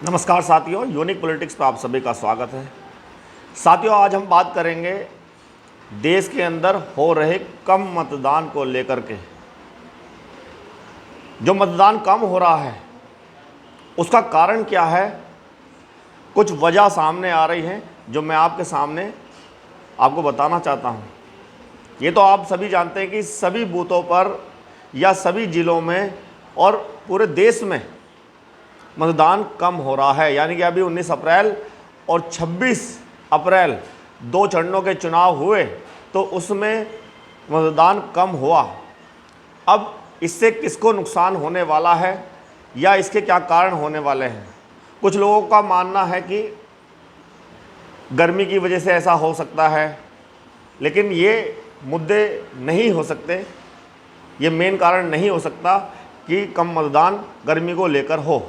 नमस्कार साथियों, unique politics पर आप सभी का स्वागत है। साथियों, आज हम बात करेंगे देश के अंदर हो रहे कम मतदान को लेकर के। जो मतदान कम हो रहा है उसका कारण क्या है, कुछ वजह सामने आ रही हैं जो मैं आपके सामने आपको बताना चाहता हूं। ये तो आप सभी जानते हैं कि सभी बूथों पर या सभी ज़िलों में और पूरे देश में मतदान कम हो रहा है। यानी कि अभी 19 अप्रैल और 26 अप्रैल दो चरणों के चुनाव हुए तो उसमें मतदान कम हुआ। अब इससे किसको नुकसान होने वाला है या इसके क्या कारण होने वाले हैं। कुछ लोगों का मानना है कि गर्मी की वजह से ऐसा हो सकता है, लेकिन ये मुद्दे नहीं हो सकते। ये मेन कारण नहीं हो सकता कि कम मतदान गर्मी को लेकर हो।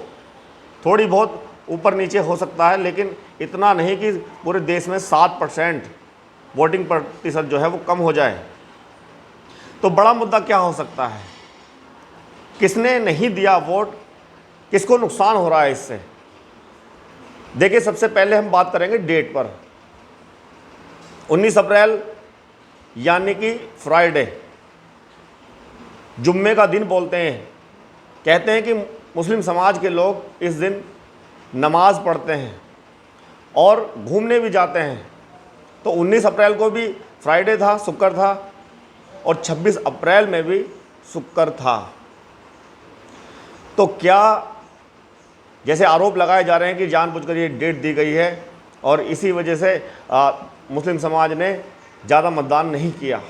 थोड़ी बहुत ऊपर नीचे हो सकता है, लेकिन इतना नहीं कि पूरे देश में 7% वोटिंग प्रतिशत जो है वो कम हो जाए। तो बड़ा मुद्दा क्या हो सकता है, किसने नहीं दिया वोट, किसको नुकसान हो रहा है इससे। देखिए, सबसे पहले हम बात करेंगे डेट पर। 19 अप्रैल यानी कि फ्राइडे, जुम्मे का दिन बोलते हैं। कहते हैं कि मुस्लिम समाज के लोग इस दिन नमाज पढ़ते हैं और घूमने भी जाते हैं। तो 19 अप्रैल को भी फ्राइडे था, शुक्र था, और 26 अप्रैल में भी शुक्र था। तो क्या जैसे आरोप लगाए जा रहे हैं कि जानबूझकर ये डेट दी गई है और इसी वजह से मुस्लिम समाज ने ज़्यादा मतदान नहीं किया।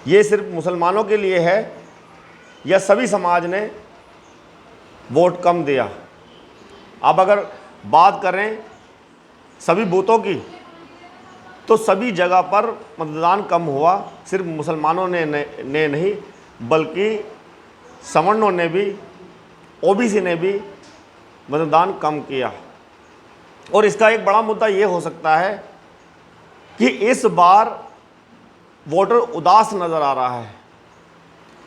ये सिर्फ मुसलमानों के लिए है या सभी समाज ने वोट कम दिया। अब अगर बात करें सभी बूथों की तो सभी जगह पर मतदान कम हुआ। सिर्फ मुसलमानों ने नहीं बल्कि सवर्णों ने भी, ओबीसी ने भी मतदान कम किया। और इसका एक बड़ा मुद्दा ये हो सकता है कि इस बार वोटर उदास नज़र आ रहा है।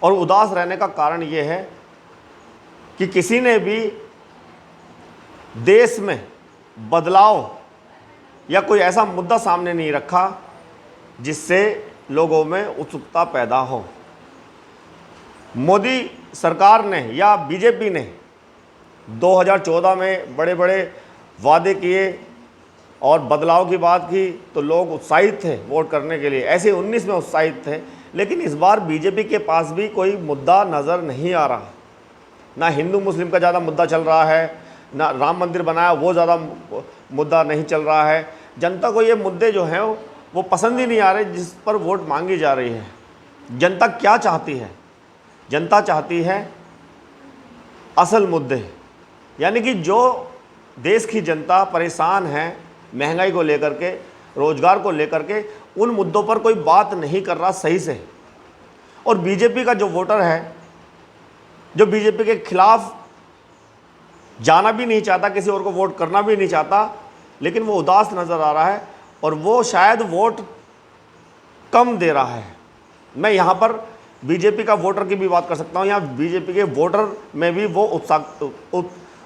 और उदास रहने का कारण ये है कि किसी ने भी देश में बदलाव या कोई ऐसा मुद्दा सामने नहीं रखा जिससे लोगों में उत्सुकता पैदा हो। मोदी सरकार ने या बीजेपी ने 2014 में बड़े बड़े वादे किए और बदलाव की बात की तो लोग उत्साहित थे वोट करने के लिए। ऐसे 19 में उत्साहित थे, लेकिन इस बार बीजेपी के पास भी कोई मुद्दा नज़र नहीं आ रहा। ना हिंदू मुस्लिम का ज़्यादा मुद्दा चल रहा है, ना राम मंदिर बनाया वो ज़्यादा मुद्दा नहीं चल रहा है। जनता को ये मुद्दे जो हैं वो पसंद ही नहीं आ रहे जिस पर वोट मांगी जा रही है। जनता क्या चाहती है? जनता चाहती है असल मुद्दे, यानी कि जो देश की जनता परेशान है महंगाई को लेकर के, रोजगार को लेकर के, उन मुद्दों पर कोई बात नहीं कर रहा सही से। और बीजेपी का जो वोटर है, जो बीजेपी के खिलाफ जाना भी नहीं चाहता, किसी और को वोट करना भी नहीं चाहता, लेकिन वो उदास नज़र आ रहा है और वो शायद वोट कम दे रहा है। मैं यहाँ पर बीजेपी का वोटर की भी बात कर सकता हूँ। यहाँ बीजेपी के वोटर में भी वो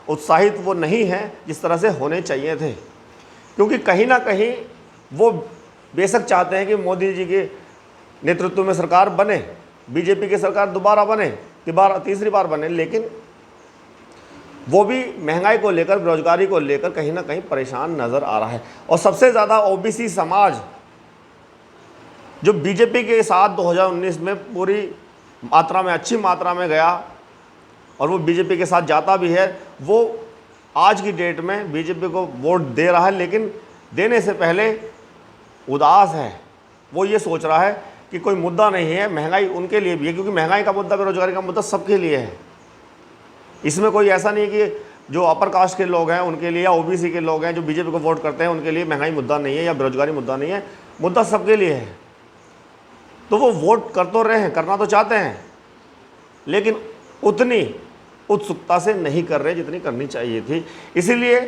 उत्साहित वो नहीं है जिस तरह से होने चाहिए थे, क्योंकि कहीं ना कहीं वो बेशक चाहते हैं कि मोदी जी के नेतृत्व में सरकार बने, बीजेपी की सरकार दोबारा बने, तीसरी बार बने, लेकिन वो भी महंगाई को लेकर, बेरोजगारी को लेकर कहीं ना कहीं परेशान नज़र आ रहा है। और सबसे ज़्यादा ओबीसी समाज जो बीजेपी के साथ 2019 में पूरी मात्रा में, अच्छी मात्रा में गया और वो बीजेपी के साथ जाता भी है, वो आज की डेट में बीजेपी को वोट दे रहा है, लेकिन देने से पहले उदास है। वो ये सोच रहा है कि कोई मुद्दा नहीं है, महंगाई उनके लिए भी है, क्योंकि महंगाई का मुद्दा, बेरोजगारी का मुद्दा सबके लिए है। इसमें कोई ऐसा नहीं है कि जो अपर कास्ट के लोग हैं उनके लिए या ओबीसी के लोग हैं जो बीजेपी को वोट करते हैं उनके लिए महंगाई मुद्दा नहीं है या बेरोजगारी मुद्दा नहीं है। मुद्दा सबके लिए है। तो वो वोट कर तो रहे हैं, करना तो चाहते हैं, लेकिन उतनी उत्सुकता से नहीं कर रहे जितनी करनी चाहिए थी। इसीलिए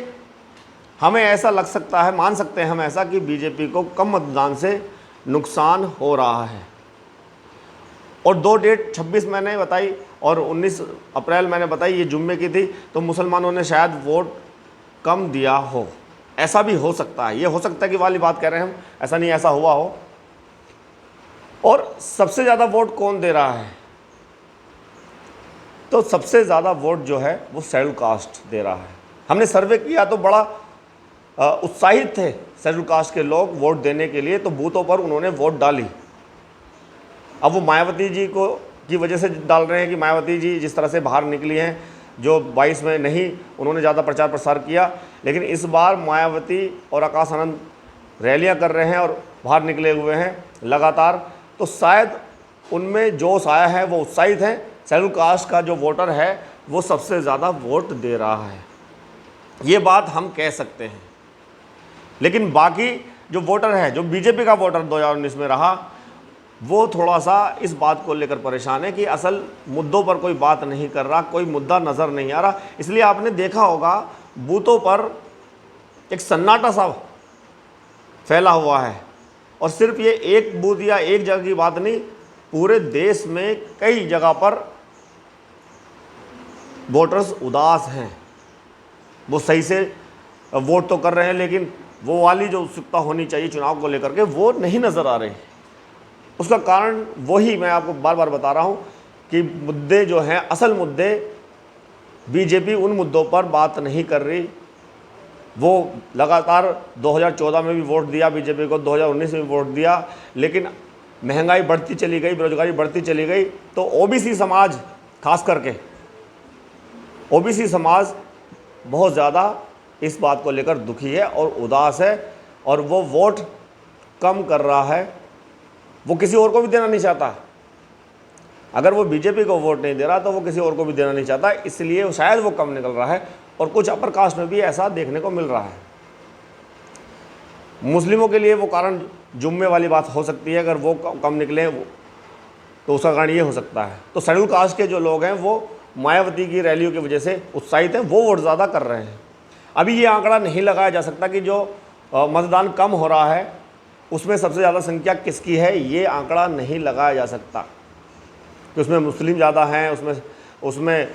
हमें ऐसा लग सकता है, मान सकते हैं हम ऐसा, कि बीजेपी को कम मतदान से नुकसान हो रहा है। और दो डेट 26 मैंने बताई और 19 अप्रैल मैंने बताई ये जुम्मे की थी, तो मुसलमानों ने शायद वोट कम दिया हो। ऐसा भी हो सकता है, ये हो सकता है कि वाली बात कह रहे हैं हम, ऐसा नहीं ऐसा हुआ हो। और सबसे ज़्यादा वोट कौन दे रहा है? तो सबसे ज़्यादा वोट जो है वो शेड्यूल कास्ट दे रहा है। हमने सर्वे किया तो बड़ा उत्साहित थे शेड्यूल कास्ट के लोग वोट देने के लिए, तो बूथों पर उन्होंने वोट डाली। अब वो मायावती जी को की वजह से डाल रहे हैं कि मायावती जी जिस तरह से बाहर निकली हैं, जो 22 में नहीं उन्होंने ज़्यादा प्रचार प्रसार किया, लेकिन इस बार मायावती और आकाश आनंद रैलियां कर रहे हैं और बाहर निकले हुए हैं लगातार, तो शायद उनमें जोश आया है, वो उत्साहित हैं। शेड्यूल कास्ट का जो वोटर है वो सबसे ज़्यादा वोट दे रहा है, ये बात हम कह सकते हैं। लेकिन बाकी जो वोटर है, जो बीजेपी का वोटर 2019 में रहा, वो थोड़ा सा इस बात को लेकर परेशान है कि असल मुद्दों पर कोई बात नहीं कर रहा, कोई मुद्दा नज़र नहीं आ रहा। इसलिए आपने देखा होगा बूथों पर एक सन्नाटा सा फैला हुआ है। और सिर्फ ये एक बूथ या एक जगह की बात नहीं, पूरे देश में कई जगह पर वोटर्स उदास हैं। वो सही से वोट तो कर रहे हैं, लेकिन वो वाली जो उत्सुकता होनी चाहिए चुनाव को लेकर के वो नहीं नज़र आ रही। उसका कारण वही मैं आपको बार बार बता रहा हूँ कि मुद्दे जो हैं, असल मुद्दे, बीजेपी उन मुद्दों पर बात नहीं कर रही। वो लगातार 2014 में भी वोट दिया बीजेपी को, 2019 में भी वोट दिया, लेकिन महंगाई बढ़ती चली गई, बेरोजगारी बढ़ती चली गई। तो ओबीसी समाज, खास करके ओबीसी समाज बहुत ज़्यादा इस बात को लेकर दुखी है और उदास है, और वो वोट कम कर रहा है। वो किसी और को भी देना नहीं चाहता। अगर वो बीजेपी को वोट नहीं दे रहा तो वो किसी और को भी देना नहीं चाहता, इसलिए शायद वो कम निकल रहा है। और कुछ अपर कास्ट में भी ऐसा देखने को मिल रहा है। मुस्लिमों के लिए वो कारण जुम्मे वाली बात हो सकती है, अगर वो कम निकले तो उसका कारण ये हो सकता है। तो शेड्यूल कास्ट के जो लोग हैं वो मायावती की रैलियों की वजह से उत्साहित हैं, वो वोट ज़्यादा कर रहे हैं। अभी ये आंकड़ा नहीं लगाया जा सकता कि जो मतदान कम हो रहा है उसमें सबसे ज़्यादा संख्या किसकी है, ये आंकड़ा नहीं लगाया जा सकता कि उसमें मुस्लिम ज़्यादा हैं, उसमें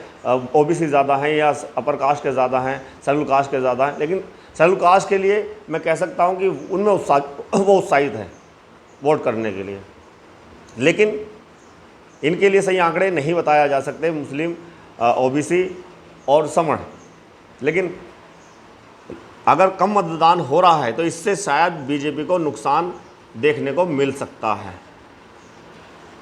ओबीसी ज़्यादा हैं या अपर कास्ट के ज़्यादा हैं, शेड्यूल कास्ट के ज़्यादा हैं। लेकिन शेड्यूल कास्ट के लिए मैं कह सकता हूँ कि उनमें वो उत्साहित हैं वोट करने के लिए। लेकिन इनके लिए सही आंकड़े नहीं बताया जा सकते, मुस्लिम, ओबीसी और समण। लेकिन अगर कम मतदान हो रहा है तो इससे शायद बीजेपी को नुकसान देखने को मिल सकता है,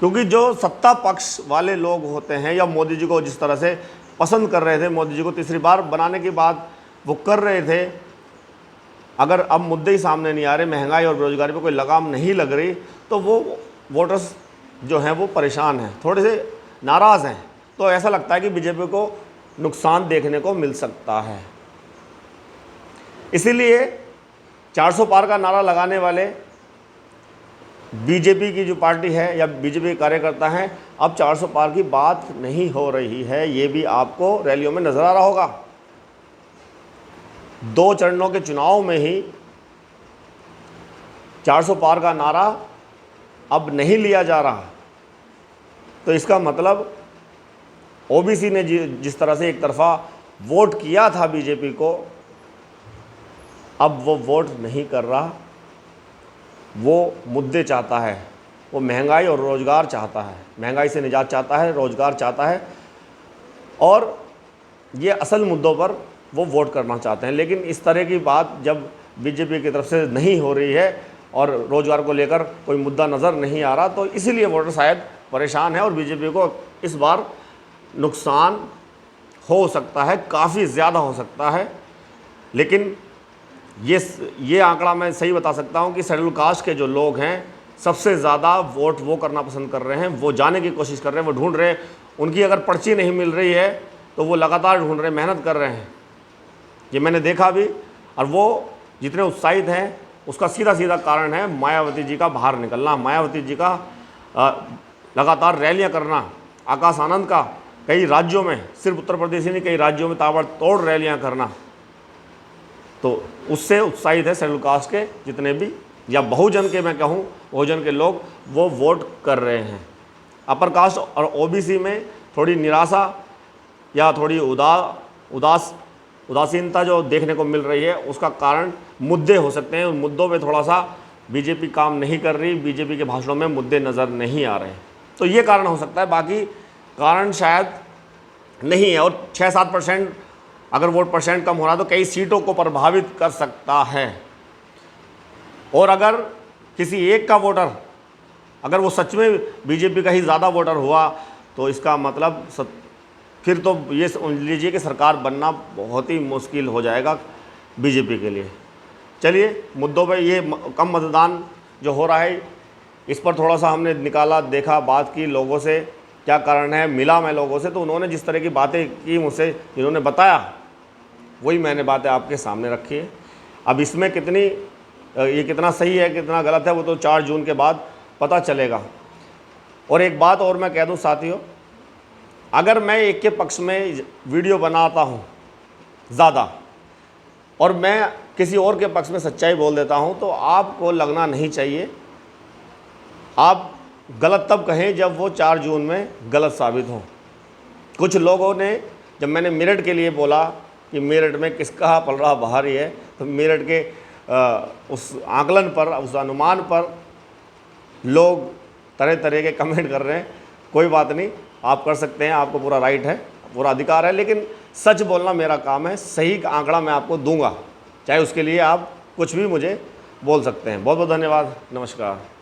क्योंकि जो सत्ता पक्ष वाले लोग होते हैं या मोदी जी को जिस तरह से पसंद कर रहे थे, मोदी जी को तीसरी बार बनाने के बाद वो कर रहे थे, अगर अब मुद्दे ही सामने नहीं आ रहे, महंगाई और बेरोजगारी पर कोई लगाम नहीं लग रही, तो वो वोटर्स जो हैं वो परेशान हैं, थोड़े से नाराज़ हैं। तो ऐसा लगता है कि बीजेपी को नुकसान देखने को मिल सकता है। इसीलिए 400 पार का नारा लगाने वाले बीजेपी की जो पार्टी है या बीजेपी के कार्यकर्ता हैं, अब 400 पार की बात नहीं हो रही है। ये भी आपको रैलियों में नजर आ रहा होगा। 2 चरणों के चुनाव में ही 400 पार का नारा अब नहीं लिया जा रहा। तो इसका मतलब ओबीसी ने जिस तरह से एक तरफा वोट किया था बीजेपी को, अब वो वोट नहीं कर रहा। वो मुद्दे चाहता है, वो महंगाई और रोज़गार चाहता है, महंगाई से निजात चाहता है, रोज़गार चाहता है, और ये असल मुद्दों पर वो वोट करना चाहते हैं। लेकिन इस तरह की बात जब बीजेपी की तरफ से नहीं हो रही है और रोज़गार को लेकर कोई मुद्दा नज़र नहीं आ रहा, तो इसीलिए वोटर शायद परेशान है और बीजेपी को इस बार नुकसान हो सकता है, काफ़ी ज़्यादा हो सकता है। लेकिन ये आंकड़ा मैं सही बता सकता हूं कि शेड्यूल कास्ट के जो लोग हैं सबसे ज़्यादा वोट वो करना पसंद कर रहे हैं, वो जाने की कोशिश कर रहे हैं, वो ढूंढ रहे हैं। उनकी अगर पर्ची नहीं मिल रही है तो वो लगातार ढूंढ रहे हैं, मेहनत कर रहे हैं, ये मैंने देखा भी। और वो जितने उत्साहित हैं उसका सीधा सीधा कारण है मायावती जी का बाहर निकलना, मायावती जी का लगातार रैलियाँ करना, आकाश आनंद का कई राज्यों में, सिर्फ उत्तर प्रदेश ही नहीं कई राज्यों में ताबड़तोड़ रैलियाँ करना। तो उससे उत्साहित है शेड्यूल कास्ट के जितने भी, या बहुजन के, मैं कहूँ बहुजन के लोग, वो वोट कर रहे हैं। अपर कास्ट और ओबीसी में थोड़ी निराशा या थोड़ी उदासीनता जो देखने को मिल रही है, उसका कारण मुद्दे हो सकते हैं। उन मुद्दों पे थोड़ा सा बीजेपी काम नहीं कर रही, बीजेपी के भाषणों में मुद्दे नज़र नहीं आ रहे हैं, तो ये कारण हो सकता है। बाकी कारण शायद नहीं है। और 6-7% अगर वोट परसेंट कम हो रहा है तो कई सीटों को प्रभावित कर सकता है। और अगर किसी एक का वोटर, अगर वो सच में बीजेपी का ही ज़्यादा वोटर हुआ, तो इसका मतलब फिर तो ये समझ लीजिए कि सरकार बनना बहुत ही मुश्किल हो जाएगा बीजेपी के लिए। चलिए, मुद्दों पे ये कम मतदान जो हो रहा है, इस पर थोड़ा सा हमने निकाला, देखा, बात की लोगों से, क्या कारण है। मिला मैं लोगों से, तो उन्होंने जिस तरह की बातें की मुझसे, इन्होंने बताया, वही मैंने बातें आपके सामने रखी है। अब इसमें ये कितना सही है, कितना गलत है, वो तो 4 जून के बाद पता चलेगा। और एक बात और मैं कह दूं साथियों, अगर मैं एक के पक्ष में वीडियो बनाता हूं ज़्यादा और मैं किसी और के पक्ष में सच्चाई बोल देता हूं, तो आपको लगना नहीं चाहिए। आप गलत तब कहें जब वो 4 जून में गलत साबित हो। कुछ लोगों ने, जब मैंने मेरठ के लिए बोला कि मेरठ में किसका पलड़ा भारी है, तो मेरठ के उस आकलन पर, उस अनुमान पर लोग तरह तरह के कमेंट कर रहे हैं। कोई बात नहीं, आप कर सकते हैं, आपको पूरा राइट है, पूरा अधिकार है, लेकिन सच बोलना मेरा काम है। सही आंकड़ा मैं आपको दूंगा, चाहे उसके लिए आप कुछ भी मुझे बोल सकते हैं। बहुत बहुत धन्यवाद, नमस्कार।